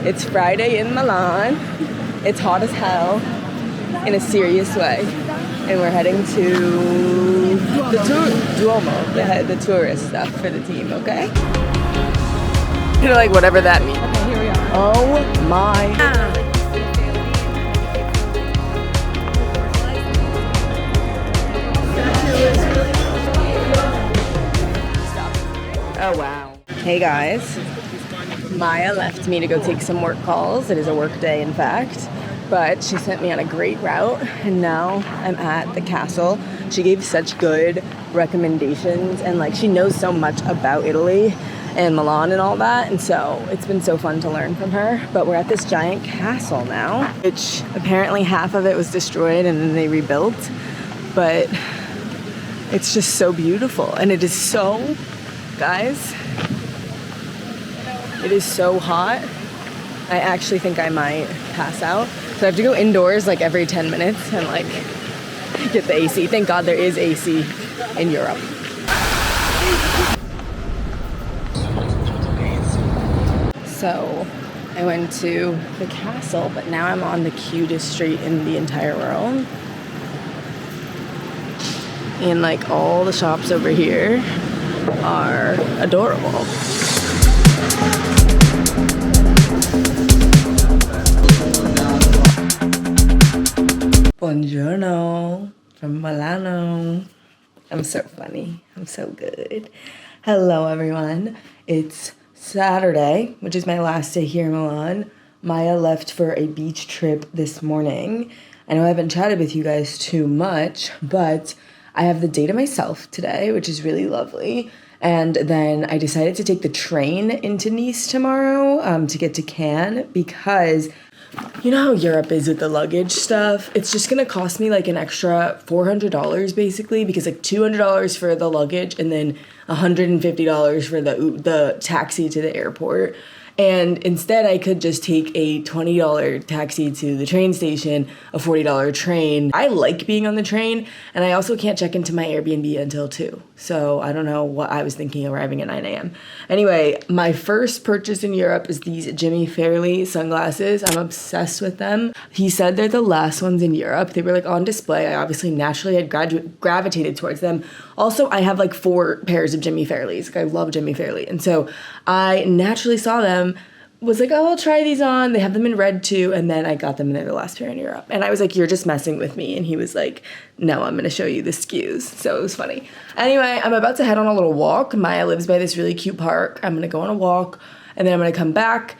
It's Friday in Milan. It's hot as hell in a serious way. And we're heading to the Duomo, the tourist stuff for the team, okay? You know, like whatever that means. Okay, here we are. Oh my. Oh wow. Hey guys. Maya left me to go take some work calls. It is a work day, in fact. But she sent me on a great route, and now I'm at the castle. She gave such good recommendations, and like she knows so much about Italy and Milan and all that, and so it's been so fun to learn from her. But we're at this giant castle now, which apparently half of it was destroyed and then they rebuilt. But it's just so beautiful, and it is so, guys, it is so hot. I actually think I might pass out. So I have to go indoors like every 10 minutes and like get the AC. Thank God there is AC in Europe. So I went to the castle, but now I'm on the cutest street in the entire world. And like all the shops over here are adorable. Buongiorno from Milano. I'm so funny. I'm so good. Hello, everyone. It's Saturday, which is my last day here in Milan. Maya left for a beach trip this morning. I know I haven't chatted with you guys too much, but I have the day to myself today, which is really lovely. And then I decided to take the train into Nice tomorrow to get to Cannes because you know how Europe is with the luggage stuff? It's just gonna cost me like an extra $400 basically, because like $200 for the luggage and then $150 for the taxi to the airport. And instead I could just take a $20 taxi to the train station, a $40 train. I like being on the train, and I also can't check into my Airbnb until 2. So I don't know what I was thinking arriving at 9 a.m. Anyway, my first purchase in Europe is these Jimmy Fairley sunglasses. I'm obsessed with them. He said they're the last ones in Europe. They were like on display. I obviously naturally had gravitated towards them. Also, I have like 4 pairs of Jimmy Fairleys. Like I love Jimmy Fairley. And so I naturally saw them, was like, oh, I'll try these on. They have them in red too. And then I got them and they're the last pair in Europe. And I was like, you're just messing with me. And he was like, no, I'm going to show you the SKUs. So it was funny. Anyway, I'm about to head on a little walk. Maya lives by this really cute park. I'm going to go on a walk and then I'm going to come back,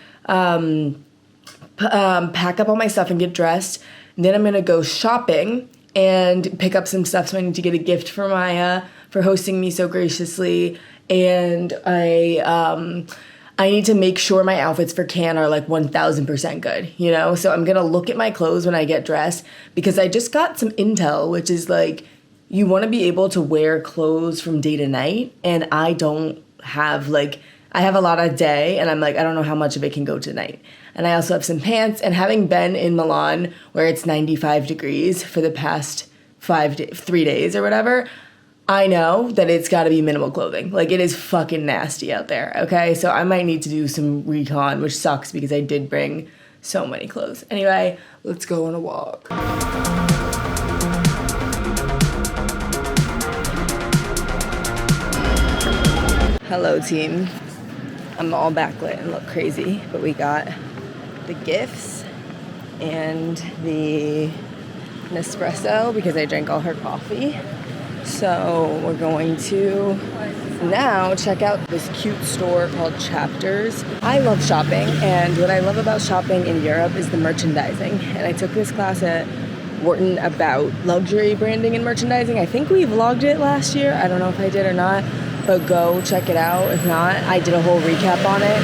pack up all my stuff and get dressed. And then I'm going to go shopping and pick up some stuff. So I need to get a gift for Maya for hosting me so graciously. And I need to make sure my outfits for Cannes are like 1000% good, you know? So I'm gonna look at my clothes when I get dressed because I just got some intel, which is like, you wanna be able to wear clothes from day to night. And I don't have like, I have a lot of day and I'm like, I don't know how much of it can go to night. And I also have some pants, and having been in Milan where it's 95 degrees for the past 3 days or whatever, I know that it's got to be minimal clothing. Like, it is fucking nasty out there, okay? So I might need to do some recon, which sucks because I did bring so many clothes. Anyway, let's go on a walk. Hello, team. I'm all backlit and look crazy, but we got the gifts and the Nespresso because I drank all her coffee. So we're going to now check out this cute store called Chapters. I love shopping, and what I love about shopping in Europe is the merchandising. And I took this class at Wharton about luxury branding and merchandising. I think we vlogged it last year. I don't know if I did or not, but go check it out. If not, I did a whole recap on it.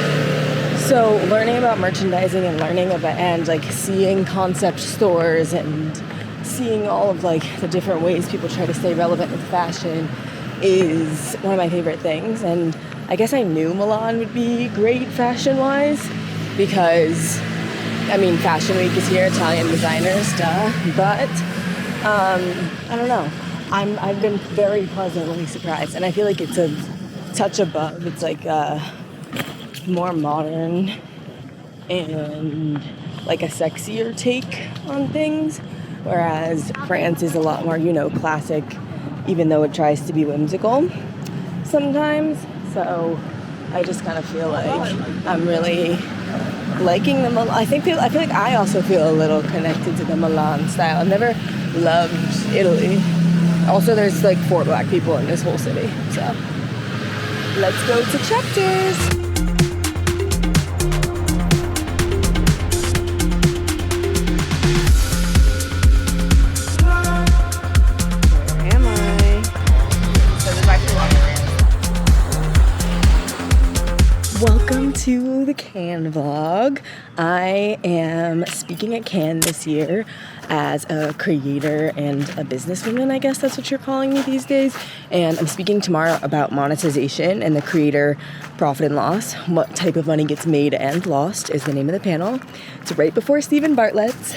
So learning about merchandising and learning about, and like seeing concept stores and seeing all of like the different ways people try to stay relevant with fashion is one of my favorite things. And I guess I knew Milan would be great fashion-wise because, I mean, Fashion Week is here, Italian designers, duh. But I don't know. I've been very pleasantly surprised, and I feel like it's a touch above. It's like more modern, and like a sexier take on things, whereas France is a lot more, classic, even though it tries to be whimsical sometimes. So I just kind of feel like I'm really liking the Milan. I feel like I also feel a little connected to the Milan style. I've never loved Italy. Also, there's like 4 black people in this whole city. So let's go to Chapters. Welcome to the Cannes vlog. I am speaking at Cannes this year as a creator and a businesswoman, I guess that's what you're calling me these days. And I'm speaking tomorrow about monetization and the creator profit and loss. What type of money gets made and lost is the name of the panel. It's right before Stephen Bartlett's,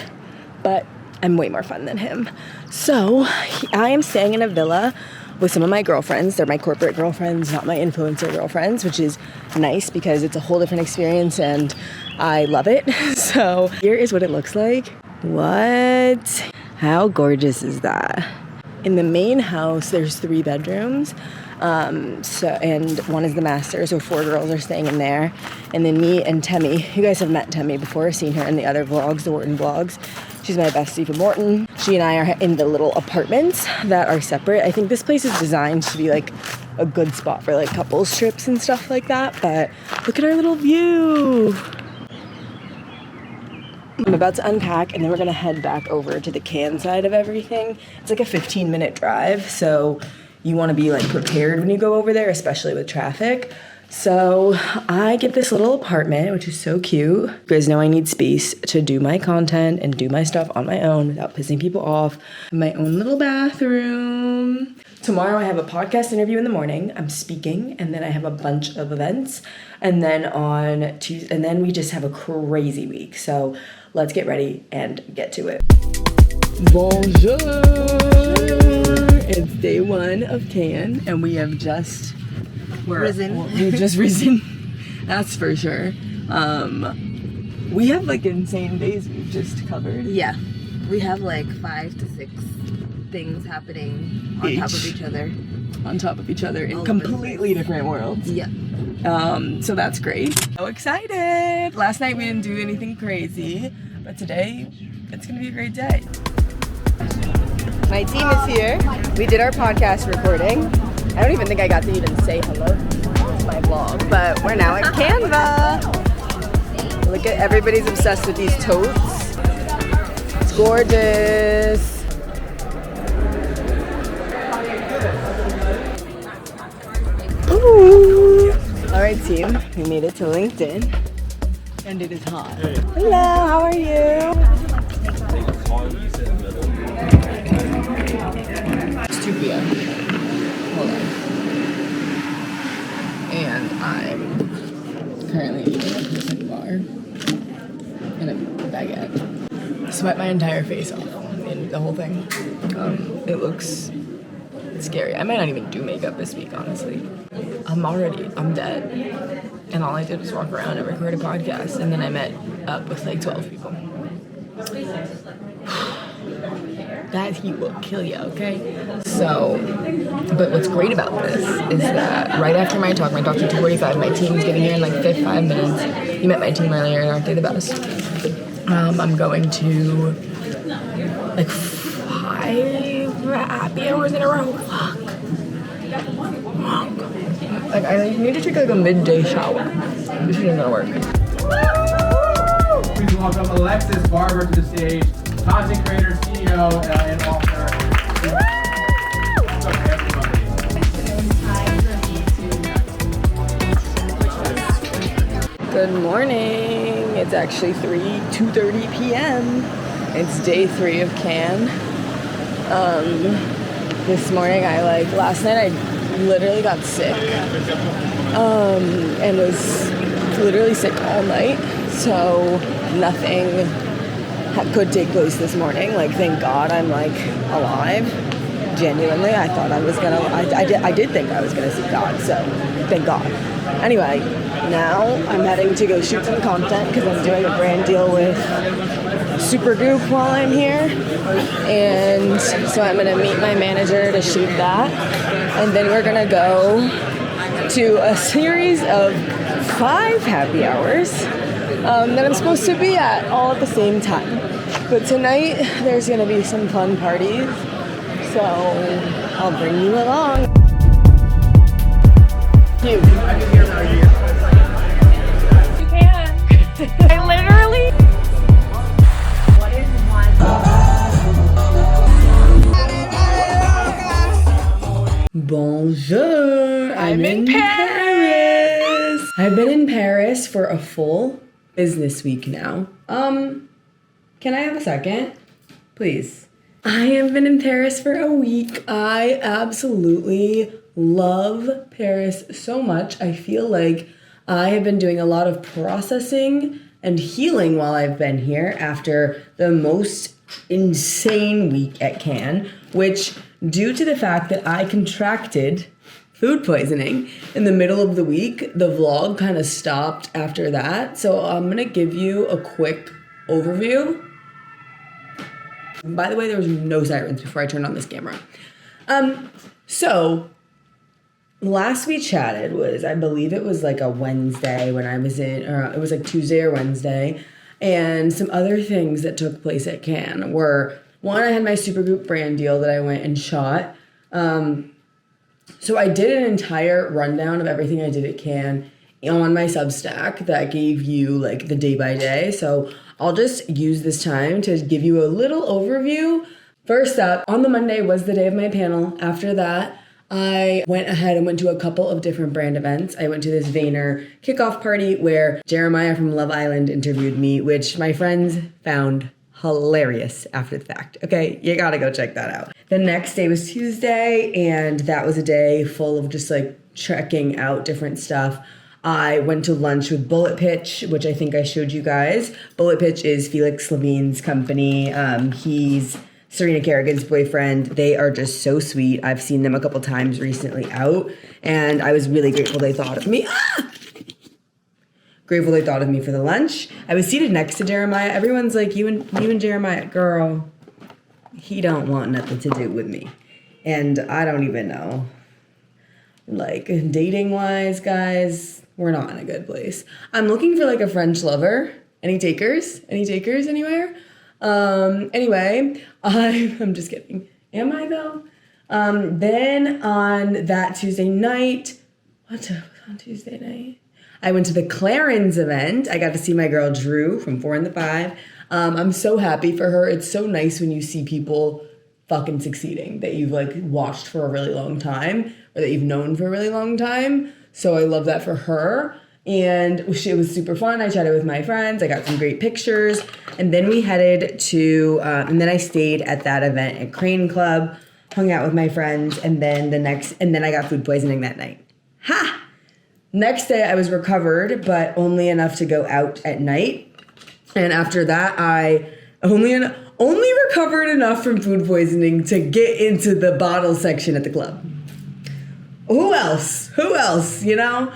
but I'm way more fun than him. So I am staying in a villa with some of my girlfriends. They're my corporate girlfriends, not my influencer girlfriends, which is nice because it's a whole different experience and I love it. So here is what it looks like. What? How gorgeous is that? In the main house, there's 3 bedrooms. And one is the master, so 4 girls are staying in there. And then me and Temmie, you guys have met Temmie before, seen her in the other vlogs, the Wharton vlogs. She's my bestie from Wharton. She and I are in the little apartments that are separate. I think this place is designed to be like a good spot for like couples trips and stuff like that, but look at our little view. I'm about to unpack and then we're gonna head back over to the Cannes side of everything. It's like a 15-minute drive, so you want to be like prepared when you go over there, especially with traffic. So I get this little apartment, which is so cute. You guys know I need space to do my content and do my stuff on my own without pissing people off. My own little bathroom. Tomorrow I have a podcast interview in the morning. I'm speaking, and then I have a bunch of events. And then on Tuesday, and then we just have a crazy week. So let's get ready and get to it. Bonjour! It's day 1 of Cannes, and we have just We've just risen. That's for sure. We have like insane days we've just covered. Yeah, we have like 5 to 6 things happening on top of each other. On top of each other in completely different worlds. Yeah. So that's great. So excited! Last night we didn't do anything crazy, but today it's gonna be a great day. My team is here. We did our podcast recording. I don't even think I got to even say hello to my vlog, but we're now at Canva. Look at everybody's obsessed with these totes. It's gorgeous. Ooh. All right, team, we made it to LinkedIn, and it is hot. Hello, how are you? It's 2 p.m. Hold on. And I'm currently eating a croissant bar and a baguette. Sweat my entire face off in the whole thing. It looks scary. I might not even do makeup this week, honestly. I'm dead. And all I did was walk around and record a podcast, and then I met up with like 12 people. That heat will kill you, okay? So, but what's great about this is that right after my talk 2:45, my team's getting here in like 5 minutes. You met my team earlier, and aren't they the best? I'm going to like 5 happy hours in a row. Fuck. Like I need to take like a midday shower. This isn't gonna work. Please welcome Alexis Barber to the stage. Content creator, CEO, and author. Good morning. It's actually 2:30 p.m. It's day 3 of Cannes. This morning last night I literally got sick. And was literally sick all night. So nothing could take place this morning. Like, thank God I'm like alive. genuinely, I thought I was gonna, I did think I was gonna see God, so thank God. Anyway, now I'm heading to go shoot some content because I'm doing a brand deal with Supergoop while I'm here, and so I'm gonna meet my manager to shoot that, and then we're gonna go to a series of 5 happy hours that I'm supposed to be at all at the same time. But tonight there's gonna be some fun parties, so I'll bring you along. You can. I literally. Bonjour. I'm in Paris. I've been in Paris for a full business week now. Can I have a second? Please. I have been in Paris for a week. I absolutely love Paris so much. I feel like I have been doing a lot of processing and healing while I've been here after the most insane week at Cannes, which, due to the fact that I contracted food poisoning in the middle of the week, the vlog kind of stopped after that. So I'm gonna give you a quick overview. By the way, there was no sirens before I turned on this camera. So last we chatted was, I believe it was like a Wednesday when I was in, or it was like Tuesday or Wednesday. And some other things that took place at Cannes were, one, I had my Supergroup brand deal that I went and shot. So I did an entire rundown of everything I did at Cannes on my Substack that gave you like the day by day. So I'll just use this time to give you a little overview. First up, on the Monday was the day of my panel. After that, I went ahead and went to a couple of different brand events. I went to this Vayner kickoff party where Jeremiah from Love Island interviewed me, which my friends found hilarious after the fact. Okay, you gotta go check that out. The next day was Tuesday, and that was a day full of just like checking out different stuff. I went to lunch with Bullet Pitch, which I think I showed you guys. Bullet Pitch is Felix Levine's company. He's Serena Kerrigan's boyfriend. They are just so sweet. I've seen them a couple times recently out, and I was really grateful they thought of me. Grateful they thought of me for the lunch. I was seated next to Jeremiah. Everyone's like, you and Jeremiah, girl, he don't want nothing to do with me. And I don't even know. Like, dating-wise, guys, we're not in a good place. I'm looking for like a French lover. Any takers? Any takers anywhere? Anyway, I'm just kidding. Am I though? Then on that Tuesday night, what was on Tuesday night? I went to the Clarins event. I got to see my girl Drew from 4 and the 5. I'm so happy for her. It's so nice when you see people fucking succeeding that you've like watched for a really long time or that you've known for a really long time. So I love that for her. And it was super fun. I chatted with my friends. I got some great pictures. And then we headed to, and then I stayed at that event at Crane Club, hung out with my friends. And then I got food poisoning that night. Ha! Next day I was recovered, but only enough to go out at night. And after that, I only recovered enough from food poisoning to get into the bottle section at the club. Who else, you know?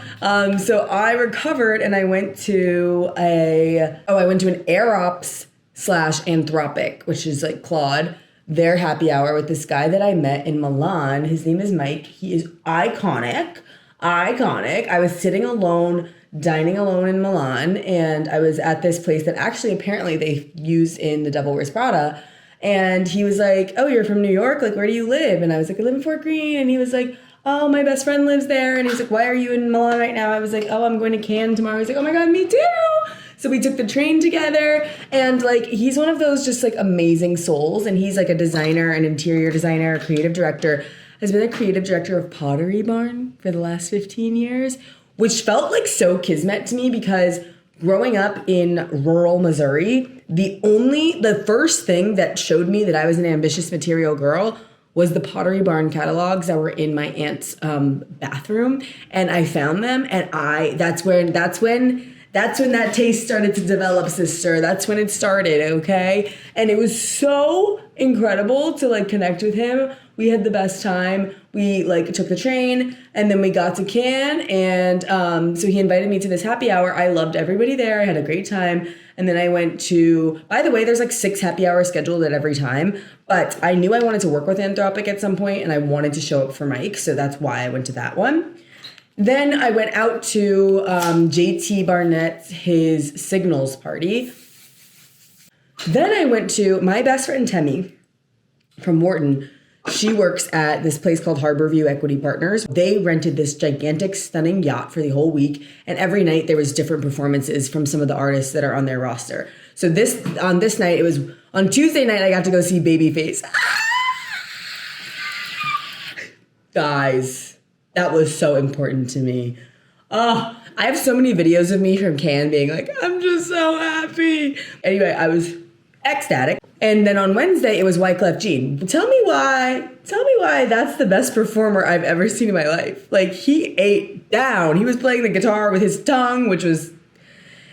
So I recovered and I went to an Aerops / Anthropic, which is like Claude, their happy hour with this guy that I met in Milan. His name is Mike. He is iconic. I was sitting alone, dining alone in Milan, and I was at this place that actually apparently they used in The Devil Wears Prada. And he was like, oh, you're from New York? Like, where do you live? And I was like, I live in Fort Greene. And he was like, oh, my best friend lives there. And he's like, why are you in Milan right now? I was like, oh, I'm going to Cannes tomorrow. He's like, oh my God, me too. So we took the train together, and like, he's one of those just like amazing souls. And he's like a designer, an interior designer, a creative director, has been a creative director of Pottery Barn for the last 15 years, which felt like so kismet to me because growing up in rural Missouri, the first thing that showed me that I was an ambitious material girl was the Pottery Barn catalogs that were in my aunt's bathroom, and I found them, and that's when that taste started to develop, sister. That's when it started, okay? And it was so incredible to like connect with him. We had the best time. We like took the train and then we got to Cannes, and so he invited me to this happy hour. I loved everybody there. I had a great time. And then I went to, by the way, there's like 6 happy hours scheduled at every time, but I knew I wanted to work with Anthropic at some point and I wanted to show up for Mike. So that's why I went to that one. Then I went out to JT Barnett's, his Signals party. Then I went to my best friend Temmie from Wharton. She works at this place called Harborview Equity Partners. They rented this gigantic, stunning yacht for the whole week, and every night there was different performances from some of the artists that are on their roster. So on this night, it was on Tuesday night, I got to go see Babyface. Guys, that was so important to me. Oh, I have so many videos of me from Cannes being like, I'm just so happy. Anyway, I was ecstatic. And then on Wednesday, it was Wyclef Jean. Tell me why that's the best performer I've ever seen in my life. Like, he ate down. He was playing the guitar with his tongue,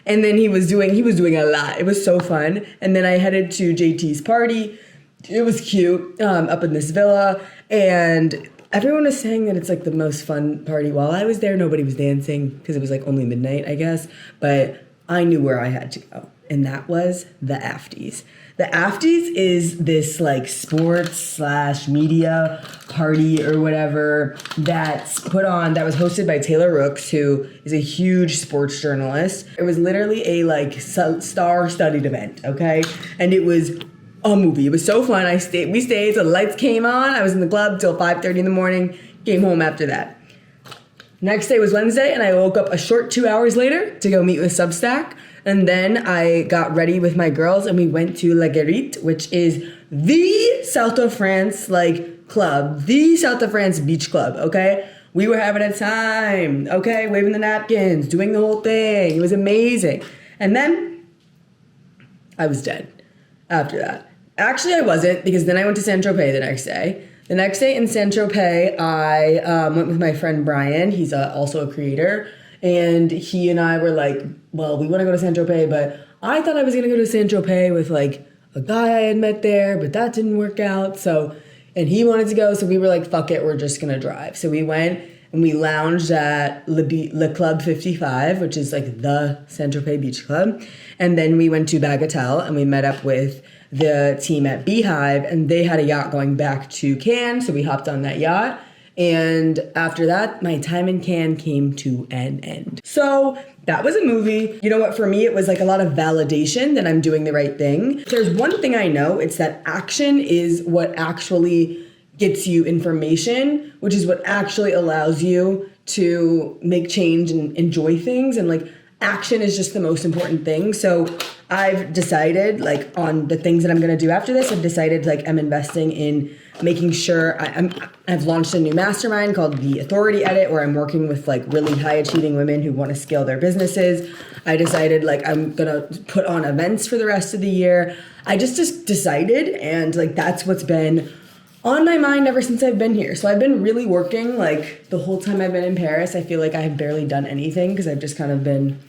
and then he was doing a lot. It was so fun. And then I headed to JT's party. It was cute, up in this villa. And everyone was saying that it's like the most fun party. While I was there, nobody was dancing because it was like only midnight, I guess. But I knew where I had to go. And that was the Afties. The Afties is this like sports / media party or whatever that was hosted by Taylor Rooks, who is a huge sports journalist. It was literally a like star-studded event, okay? And it was a movie. It was so fun. We stayed till the lights came on. I was in the club till 5:30 in the morning. Came home after that. Next day was Wednesday, and I woke up a short 2 hours later to go meet with Substack. And then I got ready with my girls and we went to La Guérite, which is the South of France club, the South of France beach club, okay? We were having a time, okay? Waving the napkins, doing the whole thing. It was amazing. And then I was dead after that. Actually, I wasn't, because then I went to Saint-Tropez the next day. The next day in Saint-Tropez, I went with my friend Brian. He's also a creator. And he and I were like, well, we want to go to Saint-Tropez, but I thought I was going to go to Saint-Tropez with like a guy I had met there, but that didn't work out. So, and he wanted to go, so we were like, fuck it, we're just going to drive. So we went and we lounged at Le Club 55, which is like the Saint-Tropez beach club. And then we went to Bagatelle and we met up with the team at Beehive, and they had a yacht going back to Cannes, so we hopped on that yacht. And after that, my time in Cannes came to an end. So that was a movie. You know what? For me, it was like a lot of validation that I'm doing the right thing. If there's one thing I know, it's that action is what actually gets you information, which is what actually allows you to make change and enjoy things. And like, action is just the most important thing. So I've decided, like, on the things that I'm going to do after this, I've decided, like, I'm investing in making sure I've launched a new mastermind called the Authority Edit, where I'm working with like really high achieving women who want to scale their businesses. I decided like I'm gonna put on events for the rest of the year. I just decided, and like that's what's been on my mind ever since I've been here. So I've been really working like the whole time I've been in Paris. I feel like I have barely done anything because I've just kind of been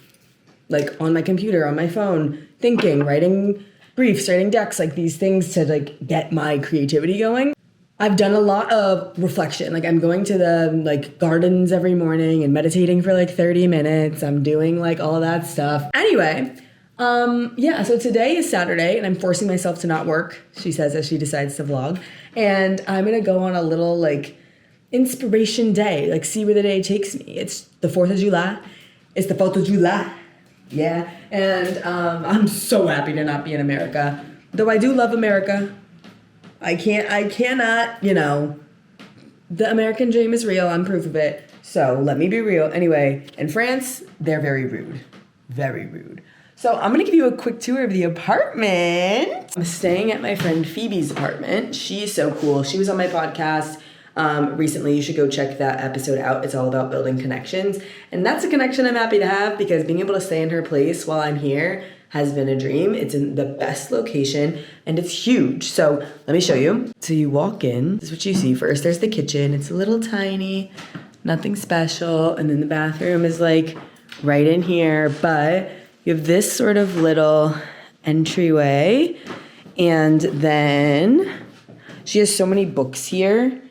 like on my computer, on my phone, thinking, writing briefs, writing decks, like these things to like get my creativity going. I've done a lot of reflection. Like I'm going to the like gardens every morning and meditating for like 30 minutes. I'm doing like all that stuff. Anyway, yeah, so today is Saturday and I'm forcing myself to not work, she says as she decides to vlog. And I'm gonna go on a little like inspiration day, like see where the day takes me. It's the 4th of July. It's the 4th of July. Yeah, and I'm so happy to not be in America. Though I do love America. I cannot, you know, the American dream is real. I'm proof of it. So let me be real. Anyway, in France, they're very rude. Very rude. So I'm going to give you a quick tour of the apartment. I'm staying at my friend Phoebe's apartment. She is so cool. She was on my podcast recently. You should go check that episode out. It's all about building connections. And that's a connection I'm happy to have because being able to stay in her place while I'm here has been a dream. It's in the best location and it's huge. So let me show you. So you walk in, this is what you see first. There's the kitchen. It's a little tiny, nothing special. And then the bathroom is like right in here, but you have this sort of little entryway. And then She has so many books here.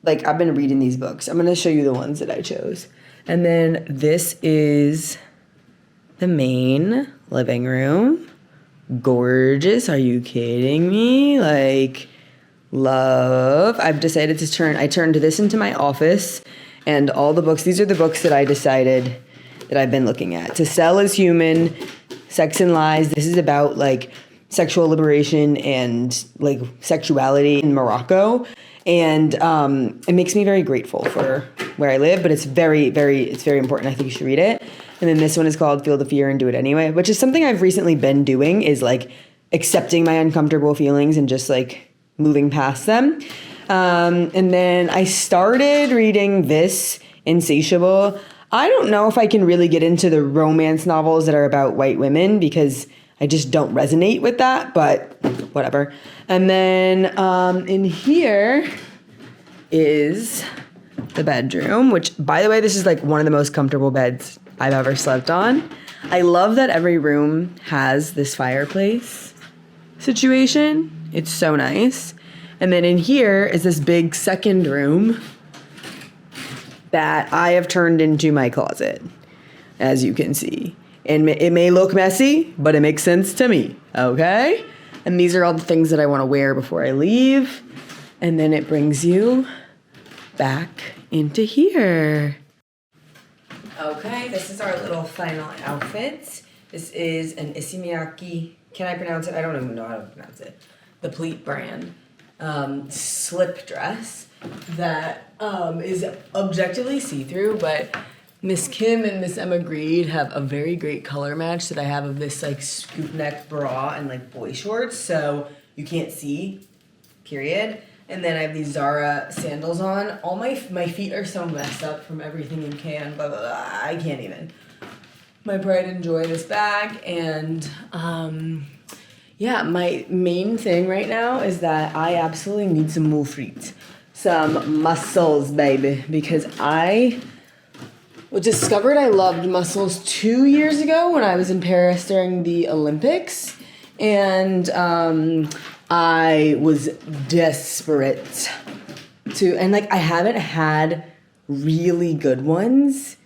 Like, I've been reading these books. I'm going to show you the ones that I chose. And then this is the main living room. Gorgeous. Are you kidding me? Like, love. I've decided to I turned this into my office, and all the books, these are the books that I decided that I've been looking at. To Sell is Human, Sex and Lies. This is about like sexual liberation and like sexuality in Morocco. And it makes me very grateful for where I live, but it's very important. I think you should read it. And then this one is called Feel the Fear and Do It Anyway, which is something I've recently been doing, is like accepting my uncomfortable feelings and just like moving past them. And then I started reading this, Insatiable. I don't know if I can really get into the romance novels that are about white women because I just don't resonate with that, but whatever. And then in here is the bedroom, which, by the way, this is like one of the most comfortable beds I've ever slept on. I love that every room has this fireplace situation. It's so nice. And then in here is this big second room that I have turned into my closet, as you can see. And it may look messy, but it makes sense to me, okay? And these are all the things that I want to wear before I leave. And then it brings you back into here. Okay, this is our little final outfit. This is an Isimiaki, can I pronounce it? I don't even know how to pronounce it. The Pleat brand slip dress that is objectively see-through, but Miss Kim and Miss Emma Greed have a very great color match that I have of this like scoop neck bra and like boy shorts, so you can't see, period. And then I have these Zara sandals on. All my feet are so messed up from everything in Cannes, blah, blah, blah. I can't even. My pride and joy, this bag, and yeah, my main thing right now is that I absolutely need some moules frites. Some mussels, baby, because I discovered I loved mussels 2 years ago when I was in Paris during the Olympics, and I was desperate to, and like I haven't had really good ones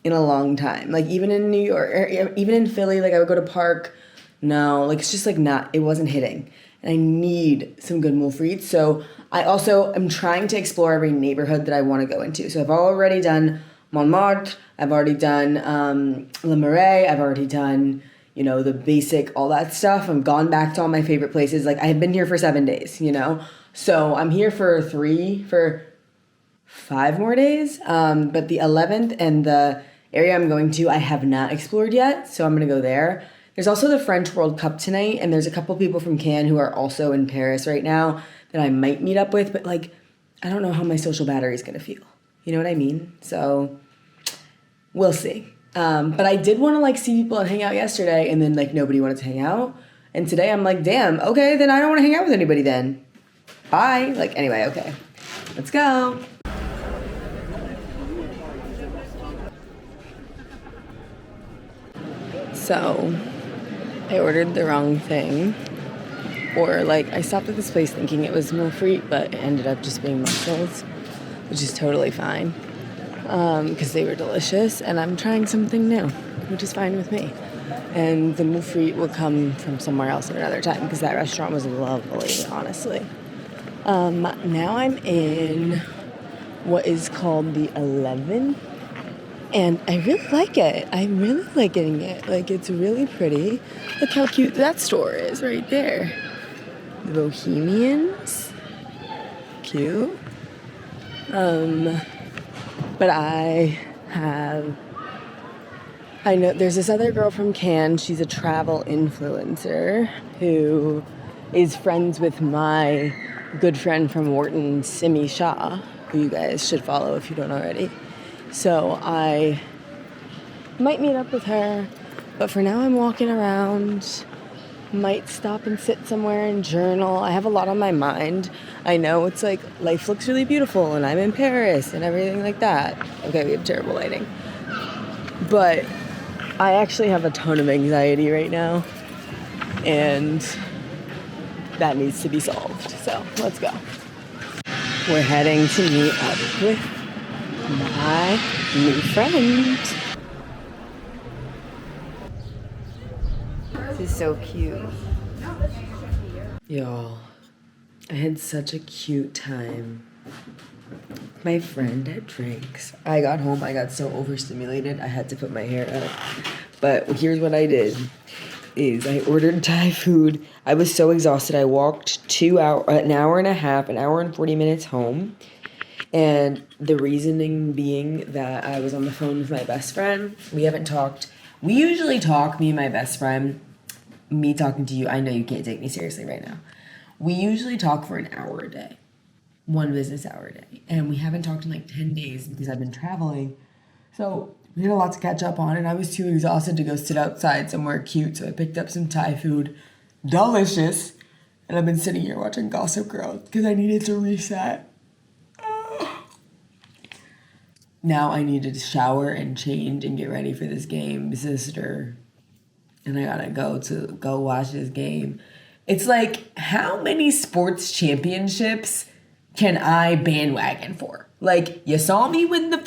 in a long time. Like even in New York, or even in Philly, like I would go to Park. No, like it's just like it wasn't hitting. And I need some good moules frites. So I also am trying to explore every neighborhood that I want to go into. So I've already done Montmartre, I've already done Le Marais, I've already done, you know, the basic, all that stuff. I've gone back to all my favorite places. Like I've been here for 7 days, you know? So I'm here for 5 more days. But the 11th and the area I'm going to, I have not explored yet. So I'm going to go there. There's also the French World Cup tonight, and there's a couple people from Cannes who are also in Paris right now that I might meet up with, but like, I don't know how my social battery is going to feel. You know what I mean? So we'll see. But I did want to like see people and hang out yesterday, and then like nobody wanted to hang out. And today I'm like, damn, okay, then I don't want to hang out with anybody then. Bye. Like, anyway, okay. Let's go. So I ordered the wrong thing, or like I stopped at this place thinking it was moules frites, but it ended up just being mussels, which is totally fine because they were delicious, and I'm trying something new, which is fine with me. And the moules frites will come from somewhere else at another time because that restaurant was lovely, honestly. Now I'm in what is called the 11, and I really like it. I'm really liking it. Like, it's really pretty. Look how cute that store is right there. The Bohemians. Cute. But I know there's this other girl from Cannes. She's a travel influencer who is friends with my good friend from Wharton, Simi Shah, who you guys should follow if you don't already. So I might meet up with her, but for now I'm walking around. Might stop and sit somewhere and journal. I have a lot on my mind. I know it's like life looks really beautiful and I'm in Paris and everything like that. Okay, we have terrible lighting. But I actually have a ton of anxiety right now, and that needs to be solved. So let's go. We're heading to meet up with my new friend. This is so cute. Y'all, I had such a cute time. My friend had drinks. I got home, I got so overstimulated, I had to put my hair up. But here's what I did, is I ordered Thai food. I was so exhausted, I walked an hour and a half, an hour and 40 minutes home. And the reasoning being that I was on the phone with my best friend. We haven't talked. We usually talk, me and my best friend. Me talking to you, I know you can't take me seriously right now. We usually talk for an hour a day. 1 business hour a day. And we haven't talked in like 10 days because I've been traveling. So we had a lot to catch up on, and I was too exhausted to go sit outside somewhere cute. So I picked up some Thai food. Delicious. And I've been sitting here watching Gossip Girl because I needed to reset. Now I need to shower and change and get ready for this game, sister. And I gotta go watch this game. It's like, how many sports championships can I bandwagon for? Like, you saw me when the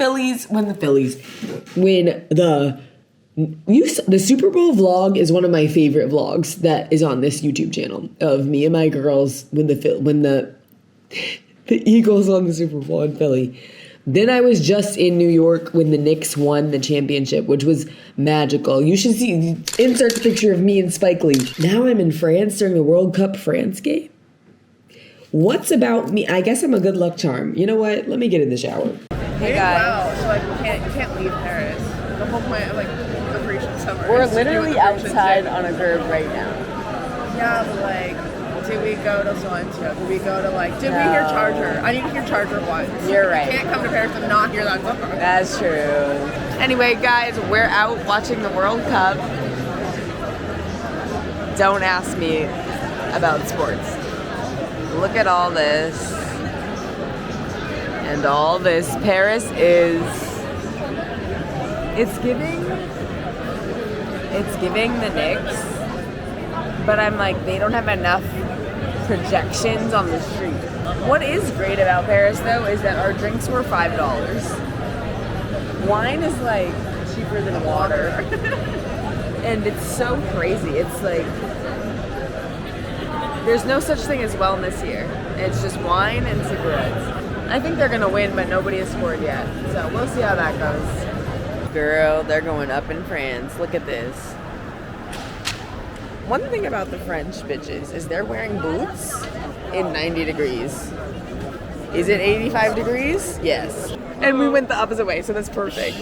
Super Bowl vlog is one of my favorite vlogs that is on this YouTube channel of me and my girls when the Eagles won the Super Bowl in Philly. Then I was just in New York when the Knicks won the championship, which was magical. You should see, insert the picture of me and Spike Lee. Now I'm in France during the World Cup France game. What's about me? I guess I'm a good luck charm. You know what? Let me get in the shower. Hey guys. Wow, so like you can't leave Paris. The whole point of like the Parisian summer. We're is to do literally the Parisian outside thing. on a curb right now. Yeah, but like, do we go to Solentia? Do we go to like? Did we hear Charger? I need to hear Charger once. You're right. You can't come to Paris and not hear that song. That's true. Anyway, guys, we're out watching the World Cup. Don't ask me about sports. Look at all this. And all this. Paris is... It's giving the Knicks. But I'm like, they don't have enough projections on the street. What is great about Paris, though, is that our drinks were $5. Wine is, like, cheaper than water. And it's so crazy. It's like... There's no such thing as wellness here. It's just wine and cigarettes. I think they're gonna win, but nobody has scored yet. So we'll see how that goes. Girl, they're going up in France. Look at this. One thing about the French bitches is they're wearing boots in 90 degrees. Is it 85 degrees? Yes. And we went the opposite way, so that's perfect.